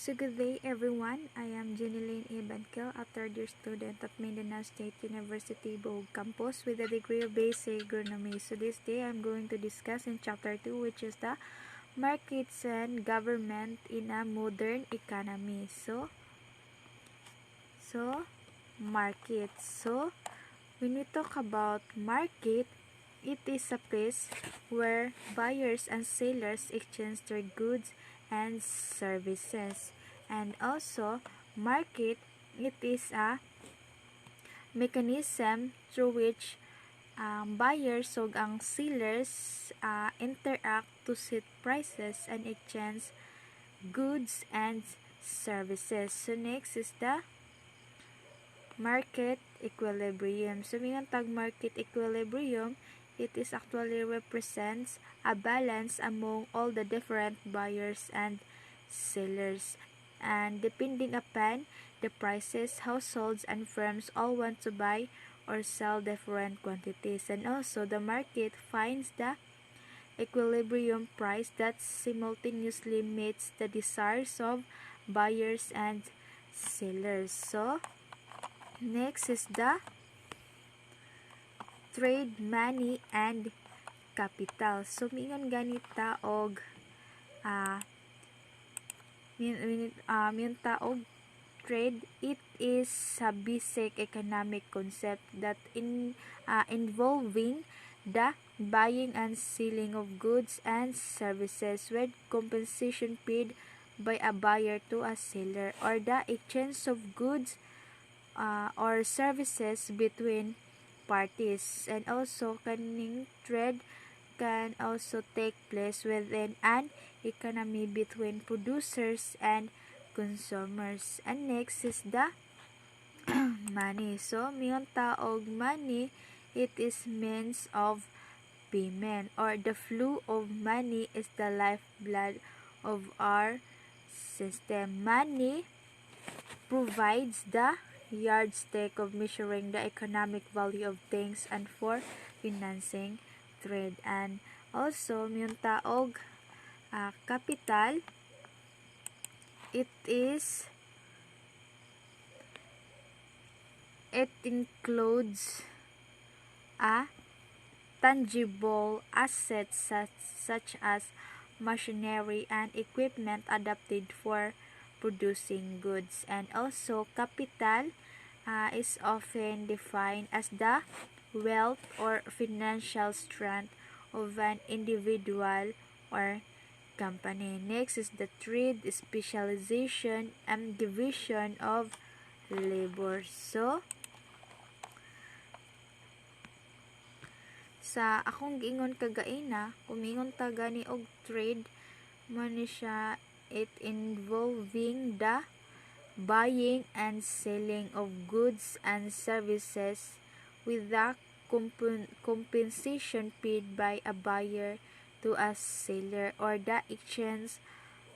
So good day everyone, I am Jenelyn Banquil, a third-year student at Mindanao State University, Bohol Campus with a degree of basic agronomy. So this day I'm going to discuss in chapter 2, which is the markets and government in a modern economy. So market. So when we talk about market, it is a place where buyers and sellers exchange their goods and services. And also, market, it is a mechanism through which buyers o ang sellers interact to set prices and exchange goods and services. So next is the market equilibrium. So mingon tag market equilibrium, it is actually represents a balance among all the different buyers and sellers, and depending upon the prices, households and firms all want to buy or sell different quantities. And also the market finds the equilibrium price that simultaneously meets the desires of buyers and sellers. So next is the trade, money, and capital. So mingon ganita og minta og trade. It is a basic economic concept that involving the buying and selling of goods and services with compensation paid by a buyer to a seller, or the exchange of goods or services between parties. And also kaning trade can also take place within an economy between producers and consumers. And next is the money. So mingon taog money, it is means of payment, or the flow of money is the lifeblood of our system. Money provides the yardstick of measuring the economic value of things and for financing trade. And also yung taog capital, it includes a tangible assets such as machinery and equipment adapted for producing goods. And also capital is often defined as the wealth or financial strength of an individual or company. Next is the trade, specialization, and division of labor. So sa akong giingon kagaina, kumingon ta gani og trade, man siya it involving the buying and selling of goods and services with the compensation paid by a buyer to a seller, or the exchange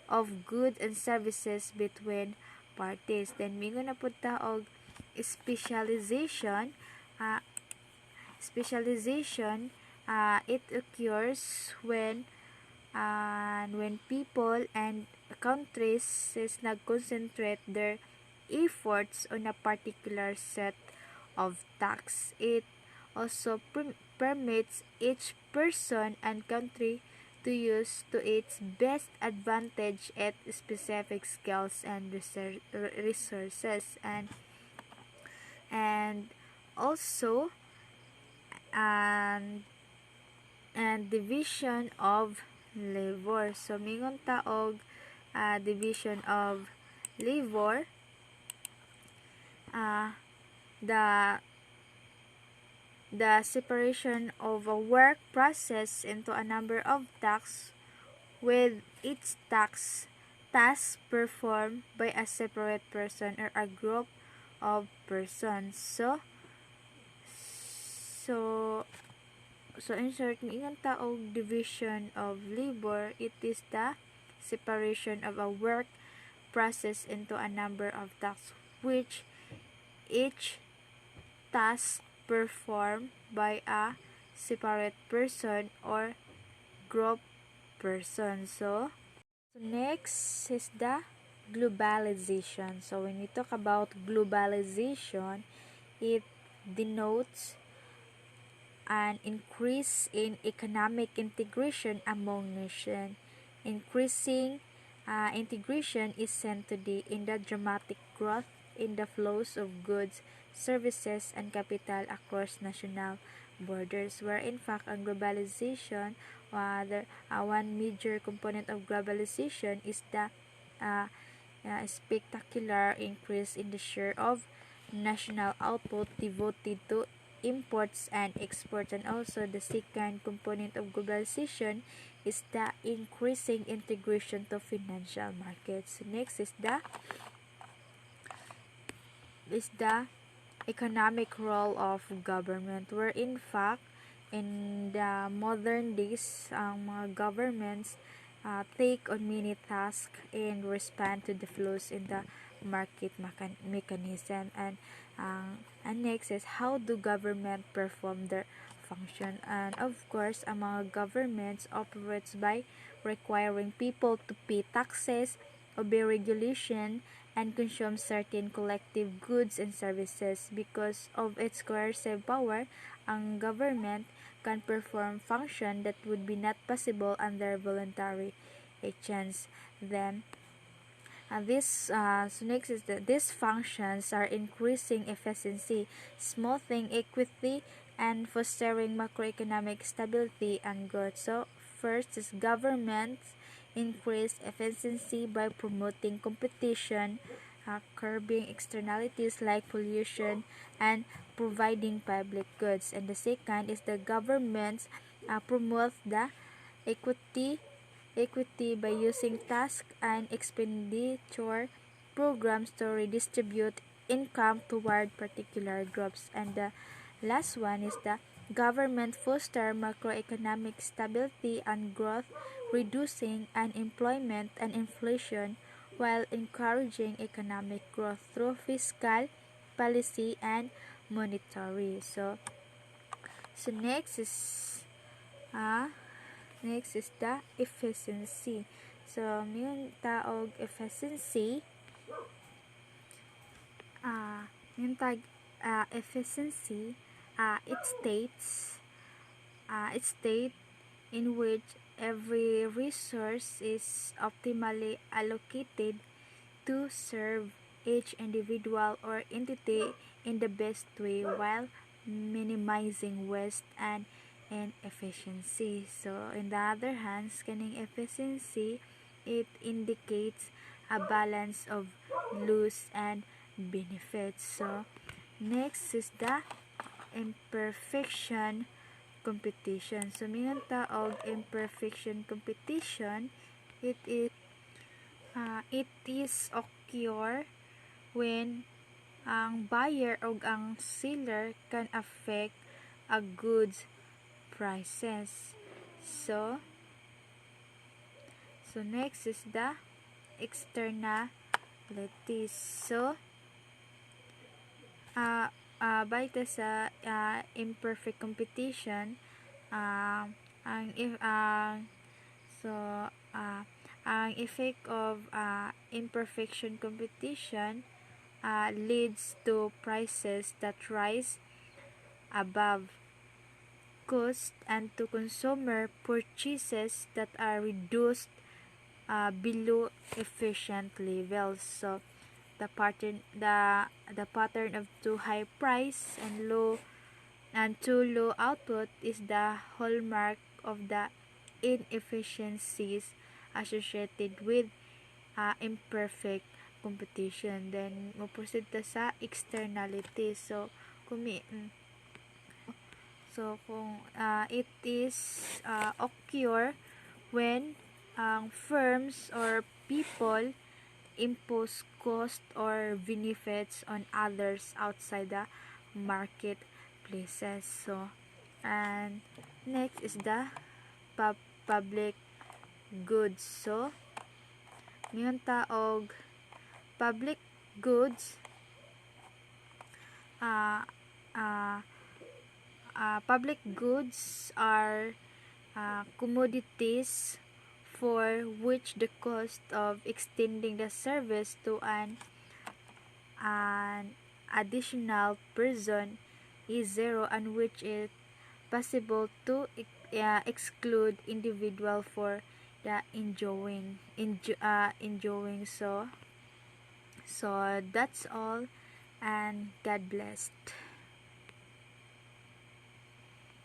of goods and services between parties. Then mingon na pud ta og specialization. It occurs when people and countries nag-concentrate their efforts on a particular set of tasks. It also permits each person and country to use to its best advantage at specific skills and resources. And also and division of labor. So mingon ta og division of labor, the separation of a work process into a number of tasks, with each task performed by a separate person or a group of persons. So in short, mingon ta og division of labor, it is the separation of a work process into a number of tasks, which each task performed by a separate person or group person. So next is the globalization. So when we talk about globalization, it denotes an increase in economic integration among nations. Increasing integration is seen today in the dramatic growth in the flows of goods, services, and capital across national borders, where in fact ang globalization, one major component of globalization is the spectacular increase in the share of national output devoted to imports and exports. And also the second component of globalization is the increasing integration to financial markets. Next is the economic role of government, where in fact in the modern days ang mga governments take on many tasks and respond to the flows in the market mechanism. And next is how do government perform their function. And of course ang mga governments operates by requiring people to pay taxes, obey regulation, and consume certain collective goods and services. Because of its coercive power, ang government can perform function that would be not possible under voluntary exchange. Then next is that these functions are increasing efficiency, smoothing equity, and fostering macroeconomic stability and growth. So first is government increase efficiency by promoting competition, curbing externalities like pollution, and providing public goods. And the second is the governments promote the equity by using tax and expenditure programs to redistribute income toward particular groups. And the last one is the government foster macroeconomic stability and growth, reducing unemployment and inflation while encouraging economic growth through fiscal policy and monetary. So next is the efficiency. So yung taog efficiency, efficiency, it state in which every resource is optimally allocated to serve each individual or entity in the best way while minimizing waste and inefficiency. So in the other hand, scanning efficiency, it indicates a balance of loss and benefits. So next is the imperfection competition. So mingon taog imperfection competition, it is occur when ang buyer o ang seller can affect a goods prices. So next is the externalities. So balik sa imperfect competition, ang effect of imperfection competition leads to prices that rise above cost and to consumer purchases that are reduced below efficient levels. So the pattern of too high price and too low output is the hallmark of the inefficiencies associated with imperfect competition. Then mo-proceed ta sa externalities. So kung it is occur when firms or people impose cost or benefits on others outside the marketplaces. So and next is the public goods. So ngayon taog public goods, public goods are commodities for which the cost of extending the service to an additional person is zero, and which is possible to exclude individual for the enjoying. So that's all, and God bless.